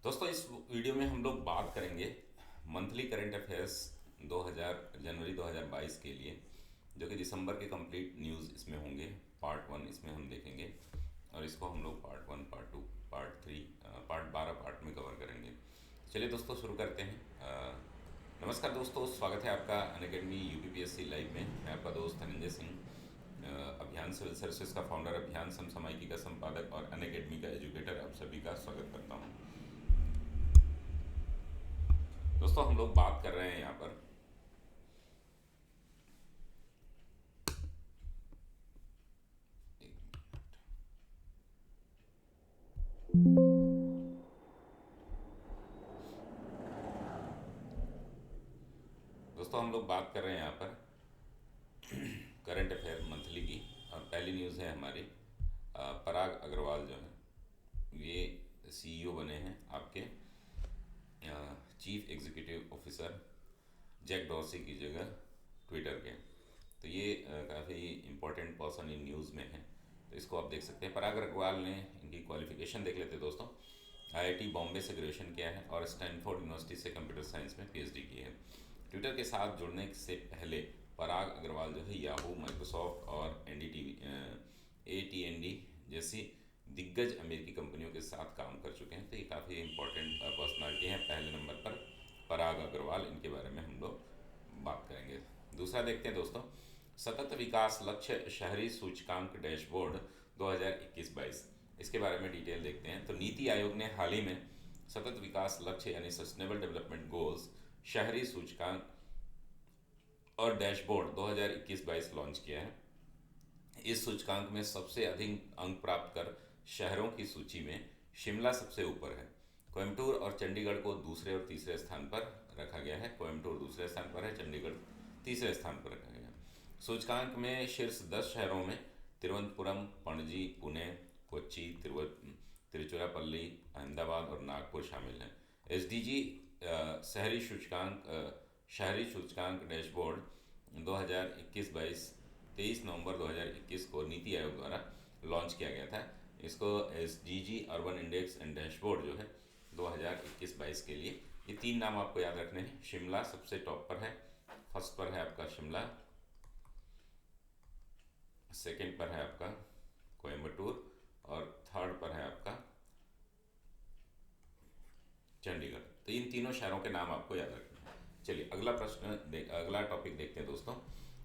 दोस्तों इस वीडियो में हम लोग बात करेंगे मंथली करंट अफेयर्स 2000 जनवरी 2022 के लिए, जो कि दिसंबर के कंप्लीट न्यूज़ इसमें होंगे। पार्ट 1 इसमें हम देखेंगे और इसको हम लोग part 1, part 2, part 3, part 12 part में कवर करेंगे। चलिए दोस्तों शुरू करते हैं। नमस्कार दोस्तों, स्वागत है आपका अनअकैडमी यूपीपीएससी लाइव में। मैं आपका दोस्त धनंजय सिंह, अभियान सिविल सर्विसेज का फाउंडर, अभियान समसामयिकी का संपादक और अनअकैडमी का एजुकेटर, आप सभी का स्वागत करता हूँ। दोस्तों हम लोग बात कर रहे हैं यहाँ पर दोस्तों हम लोग बात कर रहे हैं यहाँ पर करंट अफेयर मंथली की। और पहली न्यूज़ है हमारी, पराग अग्रवाल जो है ये सीईओ बने हैं आपके chief executive officer Jack Dorsey की जगह ट्विटर के। तो ये काफ़ी इम्पोर्टेंट पर्सन इन न्यूज़ में है, तो इसको आप देख सकते हैं। पराग अग्रवाल ने, इनकी क्वालिफिकेशन देख लेते हैं दोस्तों। आईआईटी बॉम्बे से ग्रेजुएशन किया है और स्टैनफोर्ड यूनिवर्सिटी से कंप्यूटर साइंस में पीएचडी की है। ट्विटर के साथ जुड़ने से पहले पराग अग्रवाल जो है याहू, माइक्रोसॉफ्ट और AT&T जैसी दिग्गज अमेरिकी कंपनियों के साथ काम कर चुके हैं। तो ये काफ़ी इंपॉर्टेंट पर्सनालिटी हैं। पहले नंबर पर पराग अग्रवाल, इनके बारे में हम लोग बात करेंगे। दूसरा देखते हैं दोस्तों, सतत विकास लक्ष्य शहरी सूचकांक डैशबोर्ड 2021-22, इसके बारे में डिटेल देखते हैं। तो नीति आयोग ने हाल ही में सतत विकास लक्ष्य यानी सस्टेनेबल डेवलपमेंट गोल्स शहरी सूचकांक और डैशबोर्ड 2021-22 लॉन्च किया है। इस सूचकांक में सबसे अधिक अंक प्राप्त कर शहरों की सूची में शिमला सबसे ऊपर है। कोयम्बटूर और चंडीगढ़ को दूसरे और तीसरे स्थान पर रखा गया है। कोयम्बटूर दूसरे स्थान पर है, चंडीगढ़ तीसरे स्थान पर रखा गया है। सूचकांक में शीर्ष 10 शहरों में तिरुवनंतपुरम, पणजी, पुणे, कोच्चि, तिरुचिरापल्ली, अहमदाबाद और नागपुर शामिल हैं। एसडीजी शहरी सूचकांक डैशबोर्ड 2021-22 23 नवंबर 2021 को नीति आयोग द्वारा लॉन्च किया गया था। इसको SDG urban index and dashboard जो है 2021-22 के लिए, ये 3 नाम आपको याद रखने हैं। शिमला सबसे टॉप पर है, फर्स्ट पर है आपका शिमला, सेकंड पर है आपका कोयम्बटूर और थर्ड पर है आपका चंडीगढ़। तो इन तीनों शहरों के नाम आपको याद रखने हैं। चलिए अगला टॉपिक देखते हैं दोस्तों।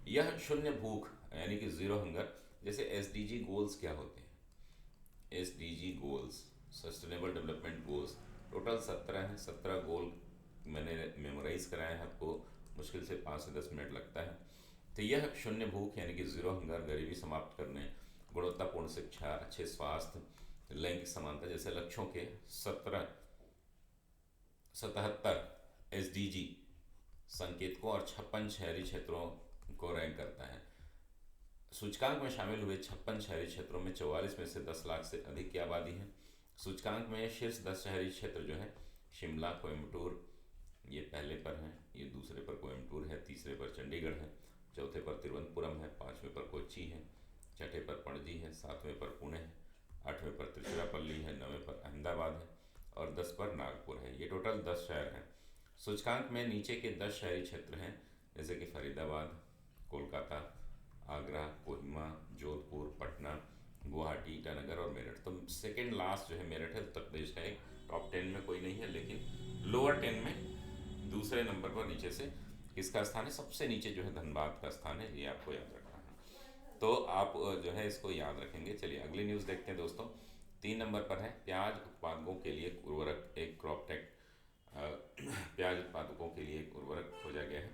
यह शून्य भूख यानी कि जीरो हंगर जैसे एसडीजी गोल्स क्या होते हैं। SDG goals, sustainable development goals, total 17 हैं। 17 गोल मैंने मेमोराइज कराया है आपको, मुश्किल से 5 से 10 मिनट लगता है। तो यह शून्य भूख यानी कि जीरो हंगर, गरीबी समाप्त करने, गुणवत्तापूर्ण शिक्षा, अच्छे स्वास्थ्य, लैंगिक समानता जैसे लक्ष्यों के 77 एसडीजी संकेतकों और 56 शहरी क्षेत्रों को रैंक करता है। सूचकांक में शामिल हुए 56 शहरी क्षेत्रों में 44 में से 10 लाख से अधिक की आबादी है। सूचकांक में शीर्ष 10 शहरी क्षेत्र जो है शिमला, कोयम्बटूर ये पहले पर हैं, ये दूसरे पर कोयम्बटूर है, तीसरे पर चंडीगढ़ है, चौथे पर तिरुवनंतपुरम है, पाँचवें पर कोच्चि है, छठे पर पणजी है, सातवें पर पुणे है, आठवें पर तिरुचिरापल्ली है, नवें पर अहमदाबाद है और 10 पर नागपुर है। ये टोटल 10 शहर हैं। सूचकांक में नीचे के 10 शहरी क्षेत्र हैं जैसे कि फरीदाबाद, कोलकाता, आगरा, कोहिमा, जोधपुर, पटना, गुवाहाटी, ईटानगर और मेरठ। तो सेकेंड लास्ट जो है मेरठ है, उत्तर प्रदेश का। एक टॉप 10 में कोई नहीं है, लेकिन लोअर 10 में दूसरे नंबर पर नीचे से किसका स्थान है, सबसे नीचे जो है धनबाद का स्थान है। ये आपको याद रखना है, तो आप जो है इसको याद रखेंगे। चलिए अगली न्यूज़ देखते हैं दोस्तों। 3 नंबर पर है प्याज उत्पादकों के लिए उर्वरक, एक क्रॉपटेक प्याज उत्पादकों के लिए एक उर्वरक खोजा गया है,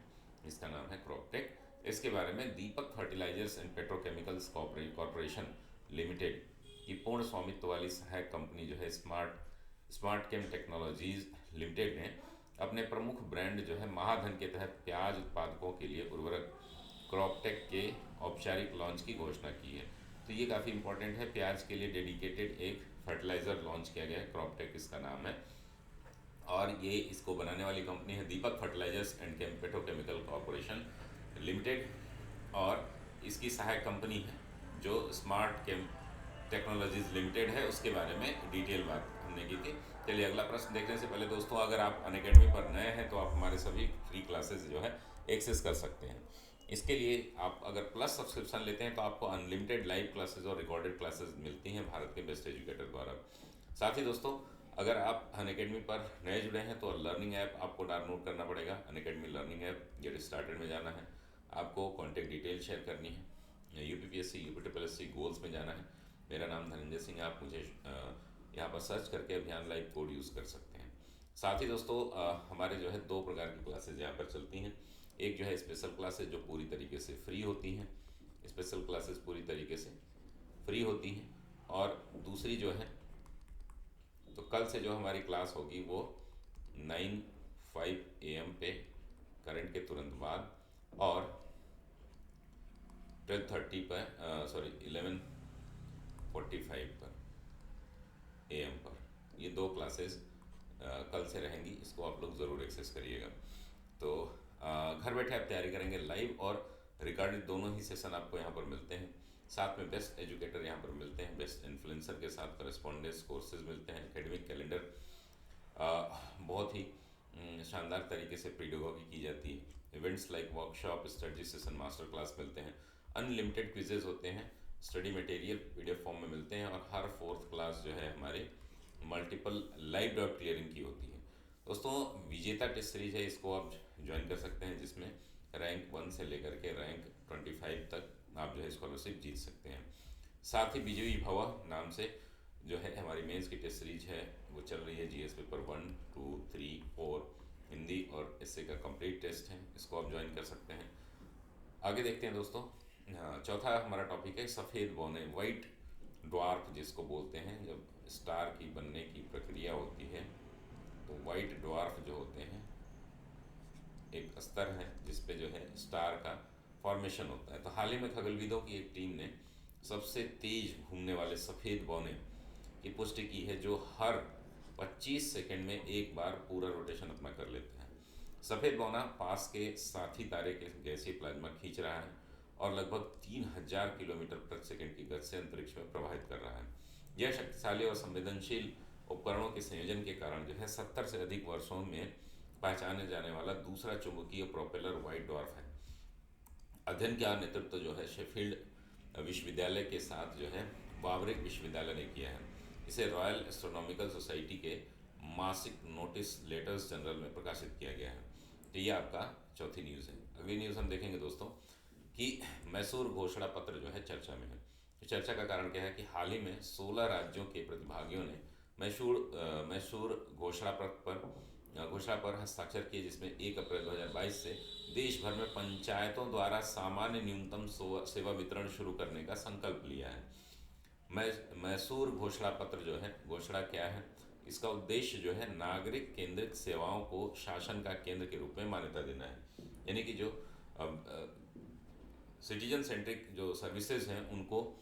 इसका नाम है क्रॉपटेक। इसके बारे में Deepak Fertilisers and Petrochemicals Corporation Limited की पूर्ण स्वामित्व वाली सहायक कंपनी जो है स्मार्ट केम टेक्नोलॉजीज लिमिटेड ने अपने प्रमुख ब्रांड जो है महाधन के तहत प्याज उत्पादकों के लिए उर्वरक क्रॉपटेक के औपचारिक लॉन्च की घोषणा की है। तो ये काफ़ी इंपॉर्टेंट है। प्याज के लिए डेडिकेटेड एक फर्टिलाइज़र लॉन्च किया गया है, क्रॉपटेक इसका नाम है, और ये इसको बनाने वाली कंपनी है Deepak Fertilisers and Petrochemical Corporation Limited, और इसकी सहायक कंपनी है जो स्मार्ट केम टेक्नोलॉजीज लिमिटेड है, उसके बारे में डिटेल बात हमने की थी। चलिए अगला प्रश्न देखने से पहले दोस्तों, अगर आप अनअकैडमी पर नए हैं तो आप हमारे सभी फ्री क्लासेस जो है एक्सेस कर सकते हैं। इसके लिए आप अगर प्लस सब्सक्रिप्शन लेते हैं तो आपको अनलिमिटेड लाइव क्लासेस और रिकॉर्डेड क्लासेस मिलती हैं भारत के बेस्ट एजुकेटर द्वारा। साथ ही दोस्तों, अगर आप अनअकैडमी पर नए जुड़े हैं तो लर्निंग ऐप आपको डाउनलोड करना पड़ेगा। Unacademy learning app, get started में जाना है, आपको कॉन्टैक्ट डिटेल शेयर करनी है, यूपीपीएससी यूपीट्रिपलएससी गोल्स में जाना है। मेरा नाम धनंजय सिंह है, आप मुझे यहाँ पर सर्च करके अभियान लाइव कोड यूज़ कर सकते हैं। साथ ही दोस्तों, हमारे जो है दो प्रकार की क्लासेज यहाँ पर चलती हैं। एक जो है स्पेशल क्लासेज जो पूरी तरीके से फ्री होती हैं, स्पेशल क्लासेस पूरी तरीके से फ्री होती हैं। और दूसरी जो है, तो कल से जो हमारी क्लास होगी वो 9:05 AM पे करंट के तुरंत बाद, और 12:30 पर 11:45 पर AM पर, ये दो क्लासेस कल से रहेंगी। इसको आप लोग ज़रूर एक्सेस करिएगा। तो घर बैठे आप तैयारी करेंगे, लाइव और रिकॉर्डेड दोनों ही सेशन आपको यहाँ पर मिलते हैं। साथ में बेस्ट एजुकेटर यहाँ पर मिलते हैं, बेस्ट इन्फ्लुएंसर के साथ करस्पॉन्डेंस कोर्सेज मिलते हैं, एकेडमिक कैलेंडर बहुत ही शानदार तरीके से पेडागॉजी की जाती है। Events like workshop, study session, master class मिलते हैं। अनलिमिटेड क्विजेज होते हैं, स्टडी मटेरियल PDF फॉर्म में मिलते हैं, और हर फोर्थ क्लास जो है हमारे मल्टीपल लाइव डाउट क्लियरिंग की होती है। दोस्तों, विजेता टेस्ट सीरीज है, इसको आप ज्वाइन कर सकते हैं, जिसमें रैंक 1 से लेकर के रैंक 25 तक आप जो है स्कॉलरशिप जीत सकते हैं। साथ ही विजयी भवा नाम से जो है हमारी मेंस की टेस्ट सीरीज है, वो चल रही है। GS पेपर 1, 2, 3, 4 हिंदी और एसए का कंप्लीट टेस्ट है, इसको आप ज्वाइन कर सकते हैं। आगे देखते हैं दोस्तों। चौथा हमारा टॉपिक है सफ़ेद बौने, वाइट ड्वार्फ जिसको बोलते हैं। जब स्टार की बनने की प्रक्रिया होती है तो वाइट ड्वार्फ जो होते हैं एक स्तर है जिसपे जो है स्टार का फॉर्मेशन होता है। तो हाल ही में खगोलविदों की एक टीम ने सबसे तेज घूमने वाले सफ़ेद बौने की पुष्टि की है, जो हर 25 सेकंड में एक बार पूरा रोटेशन अपना कर लेते हैं। सफ़ेद बौना पास के साथी तारे के गैसीय प्लाज्मा खींच रहा है और लगभग 3000 किलोमीटर प्रति सेकंड की गति से अंतरिक्ष में प्रवाहित कर रहा है। यह शक्तिशाली और संवेदनशील उपकरणों के संयोजन के कारण जो है 70 से अधिक वर्षों में पहचाने जाने वाला दूसरा चुंबकीय प्रोपेलर वाइट ड्वार्फ है। अध्ययन का नेतृत्व जो है शेफील्ड विश्वविद्यालय के साथ जो है वावरिक विश्वविद्यालय ने किया है। इसे रॉयल एस्ट्रोनॉमिकल सोसाइटी के मासिक नोटिस लेटर्स जनरल में प्रकाशित किया गया है। तो ये आपका चौथी न्यूज़ है। अगली न्यूज़ हम देखेंगे दोस्तों कि मैसूर घोषणा पत्र जो है चर्चा में है। चर्चा का कारण क्या है कि हाल ही में 16 राज्यों के प्रतिभागियों ने मैसूर घोषणा पर हस्ताक्षर किए, जिसमें 1 अप्रैल 2022 से देश भर में पंचायतों द्वारा सामान्य न्यूनतम सेवा वितरण शुरू करने का संकल्प लिया है। मैसूर घोषणा पत्र जो है, घोषणा क्या है, इसका उद्देश्य जो है नागरिक केंद्रित सेवाओं को शासन का केंद्र के रूप में मान्यता देना है। यानी कि जो सिटीजन सेंट्रिक जो सर्विसेज हैं उनको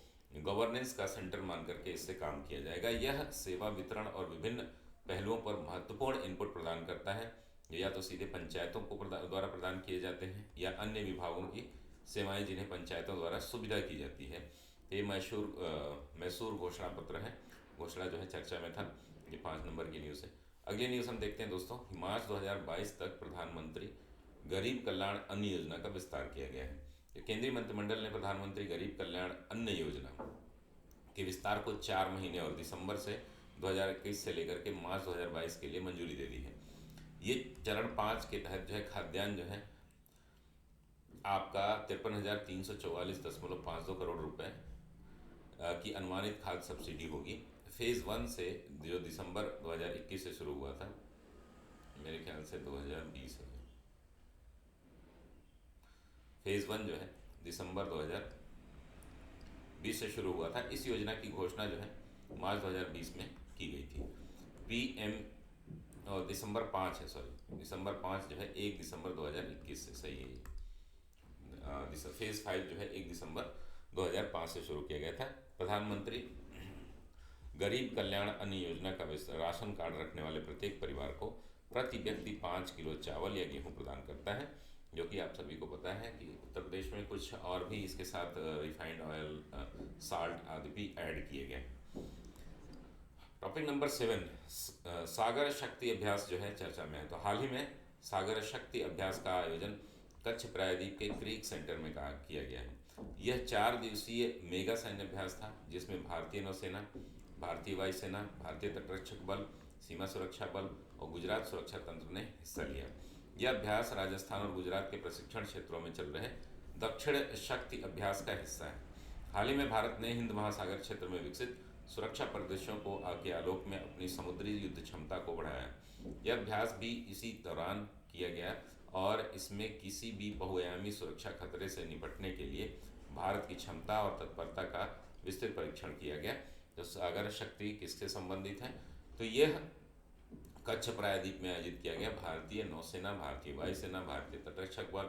गवर्नेंस का सेंटर मान करके इससे काम किया जाएगा। यह सेवा वितरण और विभिन्न पहलुओं पर महत्वपूर्ण इनपुट प्रदान करता है, या तो सीधे पंचायतों को द्वारा प्रदान किए जाते हैं या अन्य विभागों की सेवाएं जिन्हें पंचायतों द्वारा सुविधा की जाती है। ये मैसूर घोषणा पत्र है, घोषणा जो है चर्चा में था। ये 5 नंबर की न्यूज़ है। अगली न्यूज़ हम देखते हैं दोस्तों। मार्च 2022 तक प्रधानमंत्री गरीब कल्याण अन्न योजना का विस्तार किया गया है। केंद्रीय मंत्रिमंडल ने प्रधानमंत्री गरीब कल्याण अन्न योजना के विस्तार को 4 महीने और दिसंबर से 2021 से लेकर के मार्च 2022 के लिए मंजूरी दे दी है। ये चरण 5 के तहत जो है खाद्यान्न जो है आपका 53,344.52 करोड़ रुपए की अनुमानित खाद्य सब्सिडी होगी। फेज़ 1 से जो दिसंबर 2021 से शुरू हुआ था, मेरे ख्याल से 2020 है। फेज़ 1 जो है दिसंबर 2020 से शुरू हुआ था। इस योजना की घोषणा जो है मार्च 2020 में की गई थी। PM और दिसंबर 5 जो है 1 दिसंबर 2021 से, सही है। फेज़ 5 जो है 1 दिसंबर 2005 से शुरू किया गया था। प्रधानमंत्री गरीब कल्याण अन्न योजना का राशन कार्ड रखने वाले प्रत्येक परिवार को प्रति व्यक्ति 5 किलो चावल या गेहूं प्रदान करता है। जो कि आप सभी को पता है कि उत्तर प्रदेश में कुछ और भी इसके साथ रिफाइंड ऑयल, साल्ट आदि भी ऐड किए गए। टॉपिक नंबर 7, सागर शक्ति अभ्यास जो है चर्चा में है। तो हाल ही में सागर शक्ति अभ्यास का आयोजन कच्छ प्रायद्वीप के क्रीक सेंटर में किया गया है। यह 4 दिवसीय मेगा सैन्य अभ्यास था जिसमें भारतीय नौसेना, भारतीय वायुसेना, भारतीय तटरक्षक बल, सीमा सुरक्षा बल और गुजरात सुरक्षा तंत्र ने हिस्सा लिया। यह अभ्यास राजस्थान और गुजरात के प्रशिक्षण क्षेत्रों में चल रहे दक्षिण शक्ति अभ्यास का हिस्सा है। हाल ही में भारत ने हिंद महासागर क्षेत्र में विकसित सुरक्षा परिदृश्यों को के आलोक में अपनी समुद्री युद्ध क्षमता को बढ़ाया। यह अभ्यास भी इसी दौरान किया गया और इसमें किसी भी बहुआयामी सुरक्षा खतरे से निपटने के लिए भारत की क्षमता और तत्परता का विस्तृत परीक्षण किया गया। तो सागर शक्ति किससे संबंधित है? तो यह कच्छ प्रायद्वीप में आयोजित किया गया। भारतीय नौसेना, भारतीय वायुसेना, भारतीय तटरक्षक बल,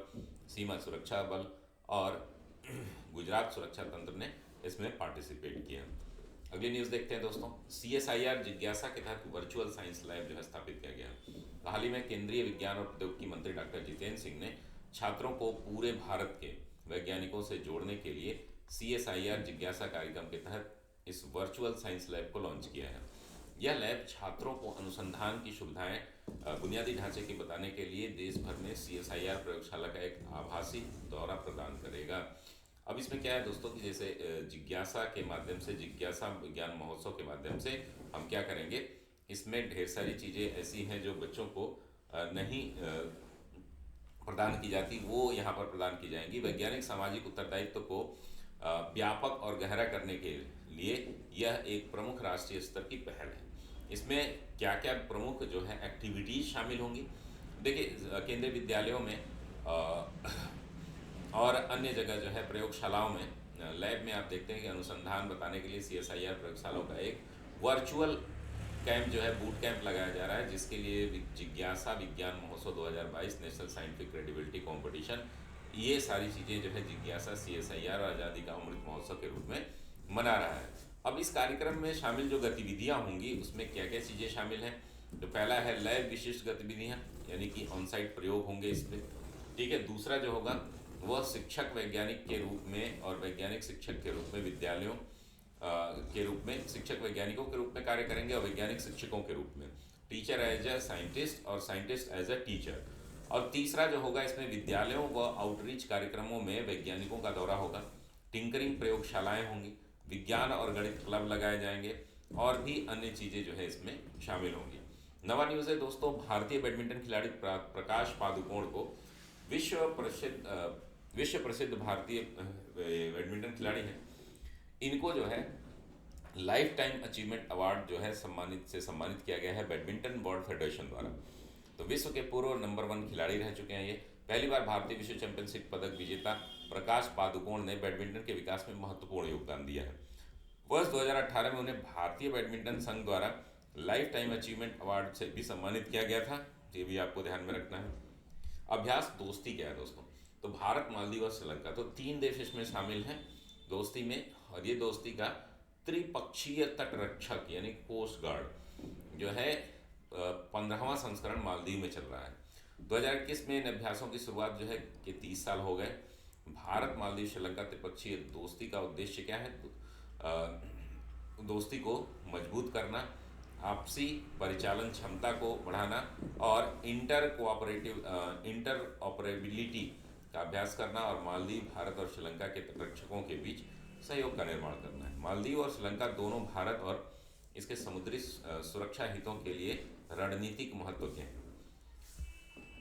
सीमा सुरक्षा बल और गुजरात सुरक्षा तंत्र ने इसमें पार्टिसिपेट किया। अगली न्यूज़ देखते हैं दोस्तों। CSIR जिज्ञासा के तहत वर्चुअल साइंस लैब जो है स्थापित किया गया। हाल ही में केंद्रीय विज्ञान और प्रौद्योगिकी मंत्री डॉक्टर जितेंद्र सिंह ने छात्रों को पूरे भारत के वैज्ञानिकों से जोड़ने के लिए CSIR जिज्ञासा कार्यक्रम के तहत इस वर्चुअल साइंस लैब को लॉन्च किया है। यह लैब छात्रों को अनुसंधान की सुविधाएं, बुनियादी ढांचे के बताने के लिए देश भर में CSIR प्रयोगशाला का एक आभासी दौरा प्रदान करेगा। अब इसमें क्या है दोस्तों कि जैसे जिज्ञासा के माध्यम से, जिज्ञासा विज्ञान महोत्सव के माध्यम से हम क्या करेंगे, इसमें ढेर सारी चीज़ें ऐसी हैं जो बच्चों को नहीं प्रदान की जाती, वो यहाँ पर प्रदान की जाएंगी। वैज्ञानिक सामाजिक उत्तरदायित्व को व्यापक और गहरा करने के लिए यह एक प्रमुख राष्ट्रीय स्तर की पहल है। इसमें क्या क्या प्रमुख जो है एक्टिविटीज़ शामिल होंगी? देखिए, केंद्रीय विद्यालयों में और अन्य जगह जो है प्रयोगशालाओं में, लैब में आप देखते हैं कि अनुसंधान बताने के लिए CSIR प्रयोगशालाओं का एक वर्चुअल कैंप जो है, बूट कैंप लगाया जा रहा है, जिसके लिए जिज्ञासा विज्ञान महोत्सव 2022 नेशनल साइंटिफिक क्रेडिबिलिटी कॉम्पिटिशन, ये सारी चीज़ें जो है जिज्ञासा CSIR आज़ादी का अमृत महोत्सव के रूप में मना रहा है। अब इस कार्यक्रम में शामिल जो गतिविधियाँ होंगी उसमें क्या क्या चीज़ें शामिल हैं? तो पहला है लैब विशिष्ट गतिविधियाँ, यानी कि ऑन साइट प्रयोग होंगे इसमें, ठीक है। दूसरा जो होगा वह शिक्षक वैज्ञानिक के रूप में और वैज्ञानिक शिक्षक के रूप में विद्यालयों के रूप में, शिक्षक वैज्ञानिकों के रूप में कार्य करेंगे और वैज्ञानिक शिक्षकों के रूप में, टीचर एज ए साइंटिस्ट और साइंटिस्ट एज ए टीचर। और तीसरा जो होगा इसमें विद्यालयों व आउटरीच कार्यक्रमों में वैज्ञानिकों का दौरा होगा, टिंकरिंग प्रयोगशालाएं होंगी, विज्ञान और गणित क्लब लगाए जाएंगे और भी अन्य चीज़ें जो है इसमें शामिल होंगी। नवा न्यूज़ है दोस्तों, भारतीय बैडमिंटन खिलाड़ी प्रकाश पादुकोण को विश्व प्रसिद्ध भारतीय बैडमिंटन खिलाड़ी हैं, इनको जो है लाइफ टाइम अचीवमेंट अवार्ड जो है सम्मानित किया गया है बैडमिंटन बोर्ड फेडरेशन द्वारा। तो विश्व के पूर्व नंबर 1 खिलाड़ी रह चुके हैं ये। पहली बार भारतीय विश्व चैंपियनशिप पदक विजेता प्रकाश पादुकोण ने बैडमिंटन के विकास में महत्वपूर्ण योगदान दिया है। वर्ष 2018 में उन्हें भारतीय बैडमिंटन संघ द्वारा लाइफ टाइम अचीवमेंट अवार्ड से भी सम्मानित किया गया था, ये भी आपको ध्यान में रखना है। अभ्यास दोस्ती क्या है दोस्तों? तो भारत, मालदीव और श्रीलंका, तो 3 देश इसमें शामिल हैं दोस्ती में, और ये दोस्ती का त्रिपक्षीय तटरक्षक यानी कोस्ट गार्ड जो है 15वां संस्करण मालदीव में चल रहा है। 2021 में इन अभ्यासों की शुरुआत जो है कि 30 साल हो गए। भारत, मालदीव, श्रीलंका त्रिपक्षीय दोस्ती का उद्देश्य क्या है? दोस्ती को मजबूत करना, आपसी परिचालन क्षमता को बढ़ाना और इंटर ऑपरेबिलिटी का अभ्यास करना, और मालदीव, भारत और श्रीलंका के तटरक्षकों के बीच सहयोग का निर्माण करना है। मालदीव और श्रीलंका दोनों भारत और इसके समुद्री सुरक्षा हितों के लिए रणनीतिक महत्व के हैं।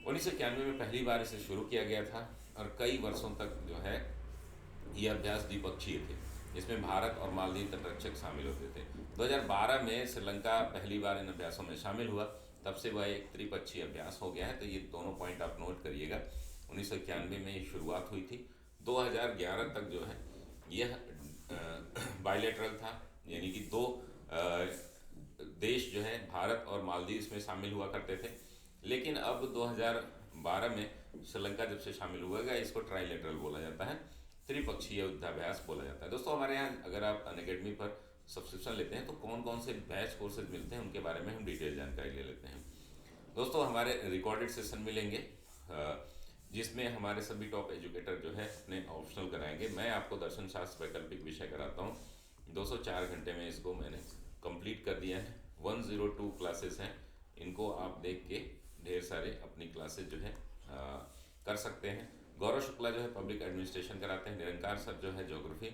1991 में पहली बार इसे शुरू किया गया था और कई वर्षों तक जो है ये अभ्यास द्विपक्षीय थे, इसमें भारत और मालदीव तटरक्षक शामिल होते थे। 2012 में श्रीलंका पहली बार इन अभ्यासों में शामिल हुआ, तब से वह एक त्रिपक्षीय अभ्यास हो गया है। तो ये दोनों पॉइंट आप नोट करिएगा। 1991 में ये शुरुआत हुई थी, 2011 तक जो है यह बायलैटरल था, यानी कि 2 देश जो है भारत और मालदीव इसमें शामिल हुआ करते थे। लेकिन अब 2012 में श्रीलंका जब से शामिल हुआ गया, इसको ट्राइलेटरल बोला जाता है, त्रिपक्षीय युद्धाभ्यास बोला जाता है। दोस्तों, हमारे यहाँ अगर आप अनअकैडमी पर सब्सक्रिप्शन लेते हैं तो कौन कौन से बैच कोर्सेज मिलते हैं उनके बारे में हम डिटेल जानकारी ले लेते हैं। दोस्तों, हमारे रिकॉर्डेड सेशन मिलेंगे जिसमें हमारे सभी टॉप एजुकेटर जो है अपने ऑप्शनल कराएंगे। मैं आपको दर्शन शास्त्र वैकल्पिक विषय कराता हूँ। 204 घंटे में इसको मैंने कंप्लीट कर दिया है। 102 क्लासेस हैं, इनको आप देख के ढेर सारे अपनी क्लासेस जो है कर सकते हैं। गौरव शुक्ला जो है पब्लिक एडमिनिस्ट्रेशन कराते हैं, निरंकार सर जो है ज्योग्राफी,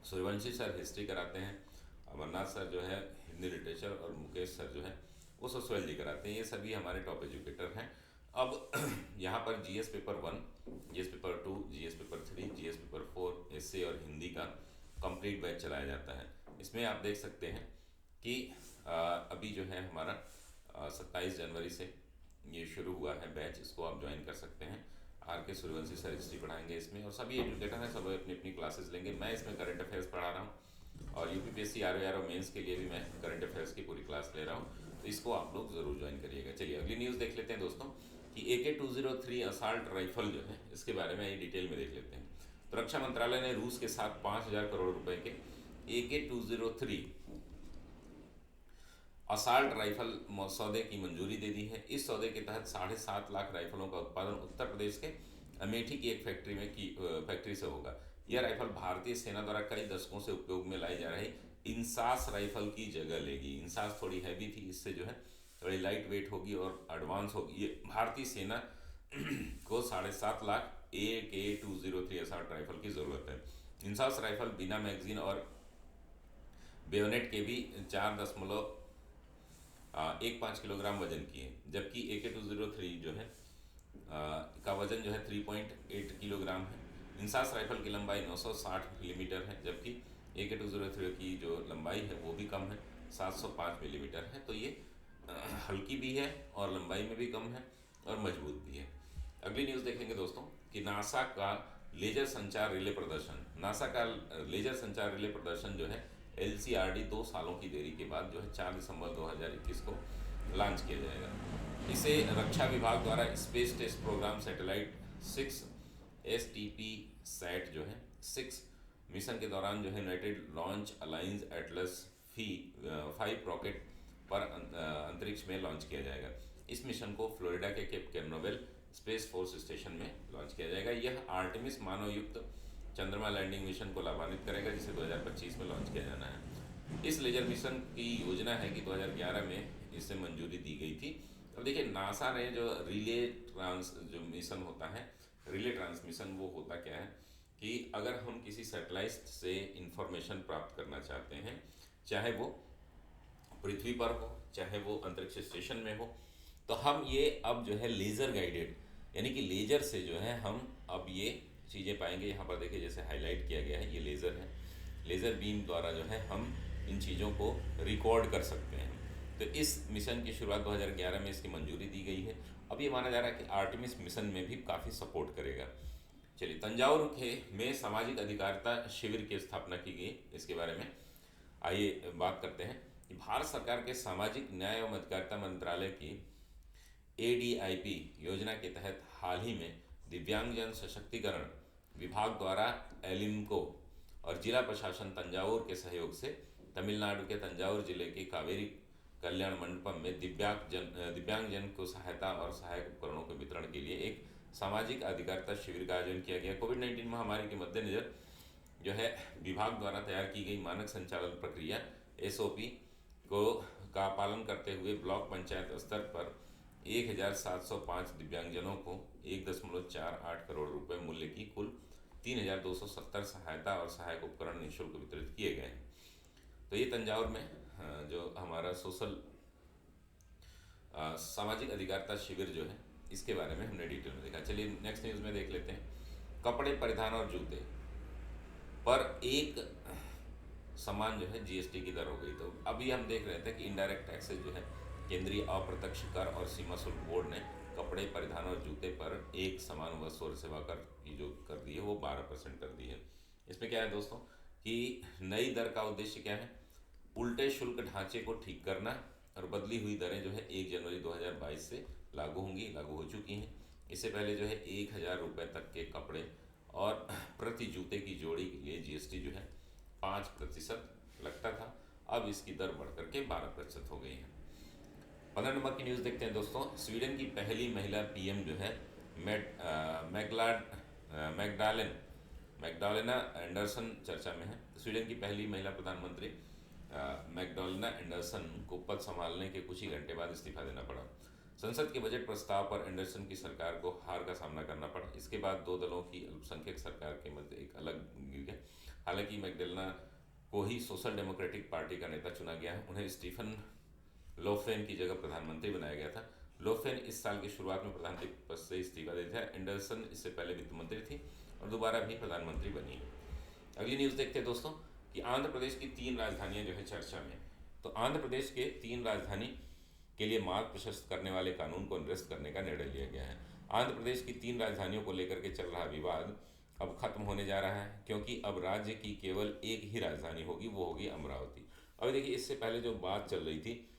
सूर्यवंशी सर हिस्ट्री कराते हैं, अमरनाथ सर जो है हिंदी लिटरेचर, और मुकेश सर जो है वो सोशियोलॉजी कराते हैं। ये सभी हमारे टॉप एजुकेटर हैं। अब यहाँ पर GS paper 1, GS paper 2, GS paper 3, GS paper 4, SA और हिंदी का कंप्लीट बैच चलाया जाता है। इसमें आप देख सकते हैं कि अभी जो है हमारा 27 जनवरी से ये शुरू हुआ है बैच, इसको आप ज्वाइन कर सकते हैं। आर के सूर्यवंशी सर हिस्ट्री पढ़ाएंगे इसमें, और सभी एजुकेटर हैं, सब अपनी अपनी क्लासेस लेंगे। मैं इसमें करंट अफेयर्स पढ़ा रहा हूँ, और यूपीपीएससी आरओ मेंस के लिए भी मैं करंट अफेयर्स की पूरी क्लास ले रहा हूँ, तो इसको आप लोग ज़रूर ज्वाइन करिएगा। चलिए अगली न्यूज़ देख लेते हैं दोस्तों कि AK-203 असाल्ट राइफल जो है इसके बारे में ये डिटेल में देख लेते हैं। तो रक्षा मंत्रालय ने रूस के साथ 5,000 करोड़ रुपए के AK-203 असाल्ट राइफल सौदे की मंजूरी दे दी है। इस सौदे के तहत 7.5 लाख राइफलों का उत्पादन उत्तर प्रदेश के अमेठी की एक फैक्ट्री से होगा। यह राइफल भारतीय सेना द्वारा कई दशकों से उपयोग में लाई जा रही इंसास राइफल की जगह लेगी। इंसास थोड़ी हैवी थी, इससे जो है थोड़ी लाइट वेट होगी और एडवांस होगी। ये भारतीय सेना को 7.5 लाख AK-203 असाल्ट राइफल की ज़रूरत है। इंसास राइफल बिना मैगजीन और बेयोनेट के भी 4.15 किलोग्राम वजन की है, जबकि AK-203 जो है का वजन जो है 3.8 किलोग्राम है। इंसास राइफल की लंबाई 960 मिलीमीटर है, जबकि AK-203 की जो लंबाई है वो भी कम है, 705 मिलीमीटर है। तो ये हल्की भी है और लंबाई में भी कम है और मजबूत भी है। अगली न्यूज़ देखेंगे दोस्तों कि नासा का लेजर संचार रिले प्रदर्शन। नासा का लेजर संचार रिले प्रदर्शन जो है LCRD 2 सालों की देरी के बाद जो है 4 दिसंबर 2021 को लॉन्च किया जाएगा। इसे रक्षा विभाग द्वारा space test program satellite 6 STP sat जो है 6 मिशन के दौरान जो है united launch alliance Atlas 5 rocket पर अंतरिक्ष में लॉन्च किया जाएगा। इस मिशन को फ्लोरिडा के केप कैनोवेल स्पेस फोर्स स्टेशन में लॉन्च किया जाएगा। यह आर्टेमिस मानव युक्त चंद्रमा लैंडिंग मिशन को लाभान्वित करेगा, जिसे 2025 में लॉन्च किया जाना है। इस लेजर मिशन की योजना है कि 2011 में इसे मंजूरी दी गई थी। अब देखिए नासा ने जो जो मिशन होता है, रिले ट्रांसमिशन, वो होता क्या है कि अगर हम किसी सैटेलाइट से इंफॉर्मेशन प्राप्त करना चाहते हैं, चाहे वो पृथ्वी पर हो चाहे वो अंतरिक्ष स्टेशन में हो, तो हम ये अब जो है लेज़र गाइडेड, यानी कि लेज़र से जो है हम अब ये चीज़ें पाएंगे। यहाँ पर देखिए जैसे हाईलाइट किया गया है, ये लेज़र है, लेज़र बीम द्वारा जो है हम इन चीज़ों को रिकॉर्ड कर सकते हैं। तो इस मिशन की शुरुआत 2011 में इसकी मंजूरी दी गई है। अब ये माना जा रहा है कि आर्टेमिस मिशन में भी काफ़ी सपोर्ट करेगा। चलिए तंजावुर में सामाजिक अधिकारिता शिविर की स्थापना की गई, इसके बारे में आइए बात करते हैं कि भारत सरकार के सामाजिक न्याय एवं अधिकारिता मंत्रालय की ADIP योजना के तहत हाल ही में दिव्यांगजन सशक्तिकरण विभाग द्वारा एलिम्को और जिला प्रशासन तंजावुर के सहयोग से तमिलनाडु के तंजावुर जिले के कावेरी कल्याण मंडपम में दिव्यांगजन को सहायता और सहायक उपकरणों के वितरण के लिए एक सामाजिक अधिकारिता शिविर का आयोजन किया गया। कोविड-19 महामारी के मद्देनजर जो है विभाग द्वारा तैयार की गई मानक संचालन प्रक्रिया SOP का पालन करते हुए ब्लॉक पंचायत स्तर पर 1,705 दिव्यांगजनों को 1.48 करोड़ रुपए मूल्य की कुल 3,270 सहायता और सहायक उपकरण निःशुल्क वितरित किए गए हैं। तो ये तंजावुर में जो हमारा सामाजिक अधिकारिता शिविर जो है, इसके बारे में हमने डिटेल में देखा। चलिए नेक्स्ट न्यूज़ में देख लेते हैं। कपड़े, परिधान और जूते पर एक समान जो है GST की दर हो गई। तो अभी हम देख रहे थे कि इनडायरेक्ट टैक्सेस जो है केंद्रीय अप्रत्यक्ष कर और सीमा शुल्क बोर्ड ने कपड़े, परिधान और जूते पर एक समान वस्तु और सेवा कर की जो कर दी है वो 12% कर दी है। इसमें क्या है दोस्तों कि नई दर का उद्देश्य क्या है, उल्टे शुल्क ढांचे को ठीक करना, और बदली हुई दरें जो है 1 जनवरी 2022 से लागू हो चुकी हैं। इससे पहले जो है 1,000 रुपये तक के कपड़े और प्रति जूते की जोड़ी के लिए GST जो है 5% लगता था, अब इसकी दर बढ़कर के 12% हो गई है। 15 नंबर की न्यूज़ देखते हैं दोस्तों। स्वीडन की पहली महिला पीएम जो है मैगडालेन मैगडालेना एंडरसन चर्चा में है। स्वीडन की पहली महिला प्रधानमंत्री मैगडालेना एंडरसन को पद संभालने के कुछ ही घंटे बाद इस्तीफा देना पड़ा। संसद के बजट प्रस्ताव पर एंडरसन की सरकार को हार का सामना करना पड़ा। इसके बाद दो दलों की अल्पसंख्यक सरकार के मध्य एक अलग गिर गया। हालांकि मैगडालेना को ही सोशल डेमोक्रेटिक पार्टी का नेता चुना गया है। उन्हें स्टीफन लोफेन की जगह प्रधानमंत्री बनाया गया था। लोफेन इस साल की शुरुआत में प्रधानमंत्री पद से इस्तीफा दे दिया था। एंडरसन इससे पहले वित्त मंत्री थी और दोबारा भी प्रधानमंत्री बनी। अगली न्यूज़ देखते हैं दोस्तों कि आंध्र प्रदेश की 3 राजधानियां जो है चर्चा में। तो आंध्र प्रदेश के 3 राजधानी के लिए मार्ग प्रशस्त करने वाले कानून को निरस्त करने का निर्णय लिया गया है। आंध्र प्रदेश की 3 राजधानियों को लेकर के चल रहा विवाद अब खत्म होने जा रहा है, क्योंकि अब राज्य की केवल एक ही राजधानी होगी, वो होगी अमरावती। अभी देखिए, इससे पहले जो बात चल रही थी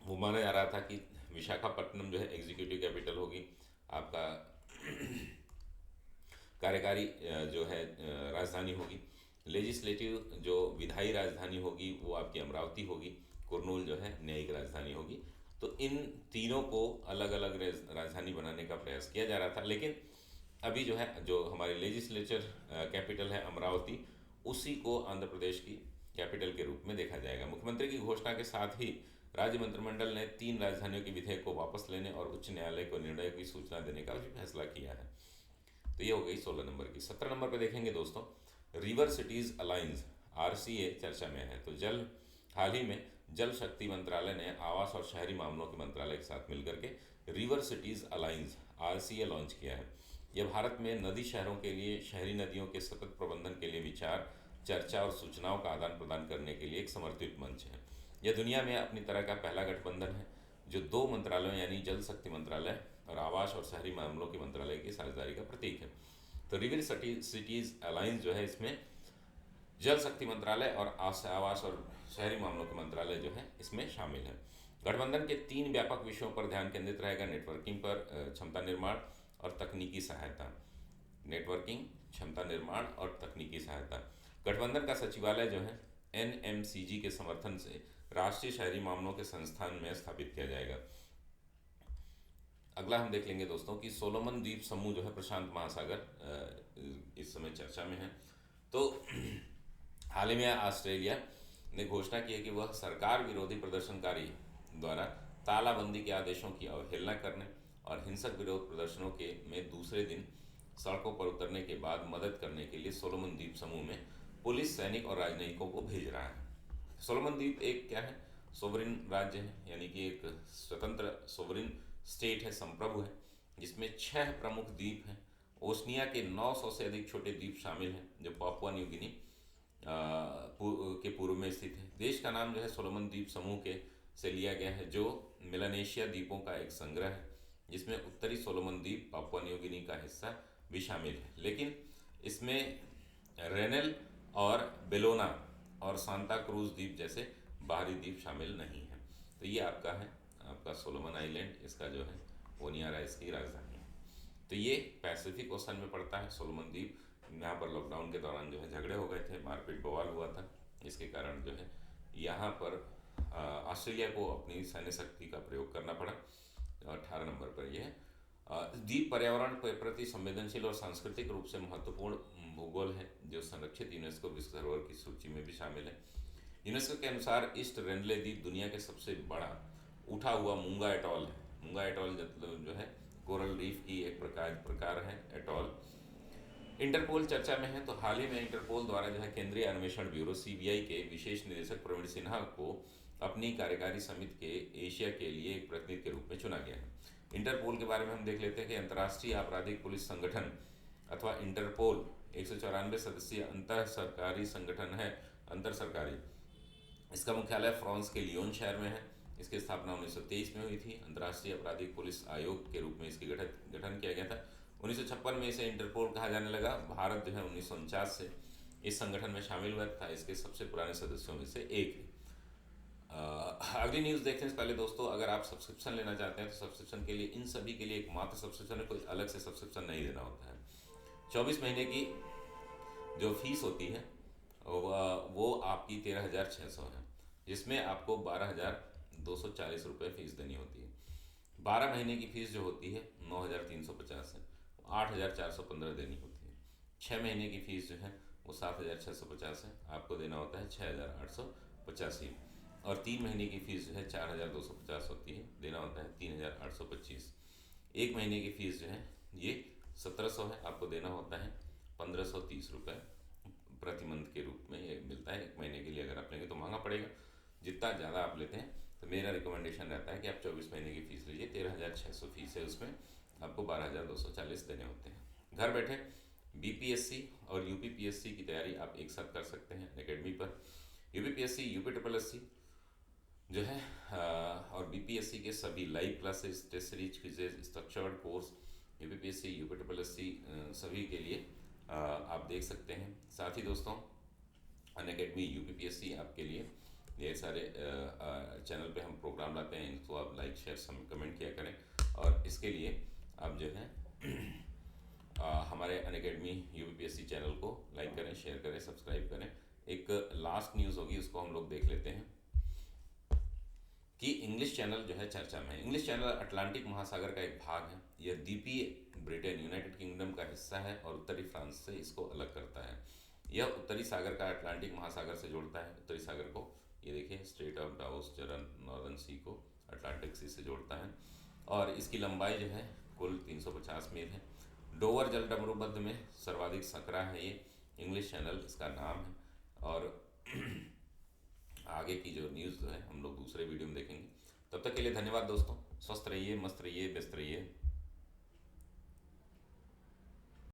वो माना जा रहा था कि विशाखापट्टनम जो है एग्जीक्यूटिव कैपिटल होगी, आपका कार्यकारी जो है राजधानी होगी। लेजिस्लेटिव जो विधायी राजधानी होगी वो आपकी अमरावती होगी। कुर्नूल जो है न्यायिक राजधानी होगी। तो इन तीनों को अलग अलग राजधानी बनाने का प्रयास किया जा रहा था, लेकिन अभी जो है जो हमारी लेजिस्लेचर कैपिटल है अमरावती, उसी को आंध्र प्रदेश की कैपिटल के रूप में देखा जाएगा। मुख्यमंत्री की घोषणा के साथ ही राज्य मंत्रिमंडल ने 3 राजधानियों के विधेयक को वापस लेने और उच्च न्यायालय को निर्णय की सूचना देने का भी फैसला किया है। तो ये हो गई 16 नंबर की। 17 नंबर पर देखेंगे दोस्तों, रिवर सिटीज अलायंस आरसीए चर्चा में है। तो हाल ही में जल शक्ति मंत्रालय ने आवास और शहरी मामलों के मंत्रालय के साथ मिलकर के river cities alliance RCA launch किया है। यह भारत में नदी शहरों के लिए शहरी नदियों के सतत प्रबंधन के लिए विचार, चर्चा और सूचनाओं का आदान प्रदान करने के लिए एक समर्पित मंच है। यह दुनिया में अपनी तरह का पहला गठबंधन है जो 2 मंत्रालयों यानी जल शक्ति मंत्रालय और आवास और शहरी मामलों के मंत्रालय की साझेदारी का प्रतीक है। तो रिवर सिटीज अलायंस जो है, इसमें जल शक्ति मंत्रालय और आवास और शहरी मामलों के मंत्रालय जो है इसमें शामिल है। गठबंधन के 3 व्यापक विषयों पर ध्यान केंद्रित रहेगा: नेटवर्किंग पर क्षमता निर्माण और तकनीकी सहायता। नेटवर्किंग, क्षमता निर्माण और तकनीकी सहायता। गठबंधन का सचिवालय जो है एनएमसीजी के समर्थन से राष्ट्रीय शहरी मामलों के संस्थान में स्थापित किया जाएगा। अगला हम देख लेंगे दोस्तों कि सोलोमन द्वीप समूह जो है प्रशांत महासागर इस समय चर्चा में है। तो हाल ही में ऑस्ट्रेलिया ने घोषणा की है कि वह सरकार विरोधी प्रदर्शनकारी द्वारा तालाबंदी के आदेशों की अवहेलना करने और हिंसक विरोध प्रदर्शनों के में दूसरे दिन सड़कों पर उतरने के बाद मदद करने के लिए सोलोमन द्वीप समूह में पुलिस, सैनिक और राजनयिकों को भेज रहा है। सोलोमन द्वीप एक क्या है, सोवरिन राज्य है, यानी कि एक स्वतंत्र सोवरिन स्टेट है, संप्रभु है, जिसमें 6 प्रमुख द्वीप हैं। ओशनिया के 900 से अधिक छोटे द्वीप शामिल हैं जो पापुआ न्यू गिनी के पूर्व में स्थित है। देश का नाम जो है सोलोमन द्वीप समूह के से लिया गया है, जो मेलानेशिया द्वीपों का एक संग्रह है, जिसमें उत्तरी सोलोमन द्वीप, पापुआ न्यू गिनी का हिस्सा भी शामिल है। लेकिन इसमें रेनेल और बेलोना और सांता क्रूज द्वीप जैसे बाहरी द्वीप शामिल नहीं है। तो ये आपका है, आपका सोलोमन आइलैंड, इसका जो है ओनियारा इसकी राजधानी है। तो ये पैसिफिक ओशन में पड़ता है सोलोमन द्वीप। यहाँ पर लॉकडाउन के दौरान जो है झगड़े हो गए थे, मारपीट बवाल हुआ था, इसके कारण जो है यहाँ पर ऑस्ट्रेलिया को अपनी सैन्य शक्ति का प्रयोग करना पड़ा। 18 नंबर पर यह है। द्वीप पर्यावरण के प्रति संवेदनशील और सांस्कृतिक रूप से महत्वपूर्ण भूगोल है, जो संरक्षित यूनेस्को विश्व धरोहर की सूची में भी शामिल है। यूनेस्को के अनुसार ईस्ट रेनले द्वीप दुनिया के सबसे बड़ा उठा हुआ मूंगा एटॉल है। मूंगा एटॉल जो है कोरल रीफ की एक प्रकार है एटॉल। इंटरपोल चर्चा में है। तो हाल ही में इंटरपोल द्वारा जो है केंद्रीय अन्वेषण ब्यूरो सीबीआई के विशेष निदेशक प्रवीण सिन्हा को अपनी कार्यकारी समिति के एशिया के लिए एक प्रतिनिधि के रूप में चुना गया है। इंटरपोल के बारे में हम देख लेते हैं कि अंतर्राष्ट्रीय आपराधिक पुलिस संगठन अथवा इंटरपोल 194 सदस्यीय अंतर सरकारी संगठन है। अंतर सरकारी, इसका मुख्यालय फ्रांस के लियोन शहर में है। इसकी स्थापना 1923 में हुई थी। अंतर्राष्ट्रीय आपराधिक पुलिस आयोग के रूप में इसकी गठन किया गया था। 1956 में इसे इंटरपोल कहा जाने लगा। भारत जो है 1949 से इस संगठन में शामिल हुआ था। इसके सबसे पुराने सदस्यों में से एक है। अगली न्यूज़ देखने से पहले दोस्तों, अगर आप सब्सक्रिप्शन लेना चाहते हैं तो सब्सक्रिप्शन के लिए इन सभी के लिए एक मात्र सब्सक्रिप्शन है, कोई अलग से सब्सक्रिप्शन नहीं देना होता है। 24 महीने की जो फीस होती है वो आपकी 13,600 है, जिसमें आपको ₹240 फीस देनी होती है। 12 महीने की फ़ीस जो होती है 9,350 है, 8,415 देनी होती है। 6 महीने की फ़ीस जो है वो 7,650 है, आपको देना होता है 6,885। और 3 महीने की फ़ीस जो है 4,250 होती है, देना होता है 3,825। 1 महीने की फ़ीस जो है ये 1,700 है, आपको देना होता है ₹1,530 प्रति मंथ के रूप में ये मिलता है। 1 महीने के लिए अगर आप लेंगे तो महंगा पड़ेगा, जितना ज़्यादा आप लेते हैं तो मेरा रिकमेंडेशन रहता है कि आप 24 महीने की फ़ीस लीजिए। 13,600 फीस है, उसमें आपको 12,240 देने होते हैं। घर बैठे बीपीएससी और यूपीपीएससी की तैयारी आप एक साथ कर सकते हैं अकेडमी पर। यूपीपीएससी, यूपीएससी जो है और बीपीएससी के सभी live classes, test series, quizzes, structured course UPPSC, UPSC सभी के लिए आप देख सकते हैं। साथ ही दोस्तों अनअकैडमी यूपीपीएससी आपके लिए ढेर सारे चैनल पे हम प्रोग्राम लाते हैं, इनको आप लाइक शेयर कमेंट किया करें। और इसके लिए आप जो है हमारे अनअकैडमी यूपीपीएससी चैनल को लाइक करें, शेयर करें, सब्सक्राइब करें। एक लास्ट न्यूज़ होगी, उसको हम लोग देख लेते हैं कि इंग्लिश चैनल जो है चर्चा में है। इंग्लिश चैनल अटलांटिक महासागर का एक भाग है। यह द्वीपीय ब्रिटेन, यूनाइटेड किंगडम का हिस्सा है और उत्तरी फ्रांस से इसको अलग करता है। यह उत्तरी सागर का अटलांटिक महासागर से जोड़ता है। उत्तरी सागर को ये देखिए, स्ट्रेट ऑफ डाउस नॉर्दर्न सी को अटलांटिक सी से जोड़ता है। और इसकी लंबाई जो है कुल 350 मील है। डोवर जल डमरूबंध में सर्वाधिक संकरा है ये इंग्लिश चैनल, इसका नाम है। और आगे की जो न्यूज़ है हम लोग दूसरे वीडियो में देखेंगे। तब तक के लिए धन्यवाद दोस्तों। स्वस्थ रहिए, मस्त रहिए, व्यस्त रहिए।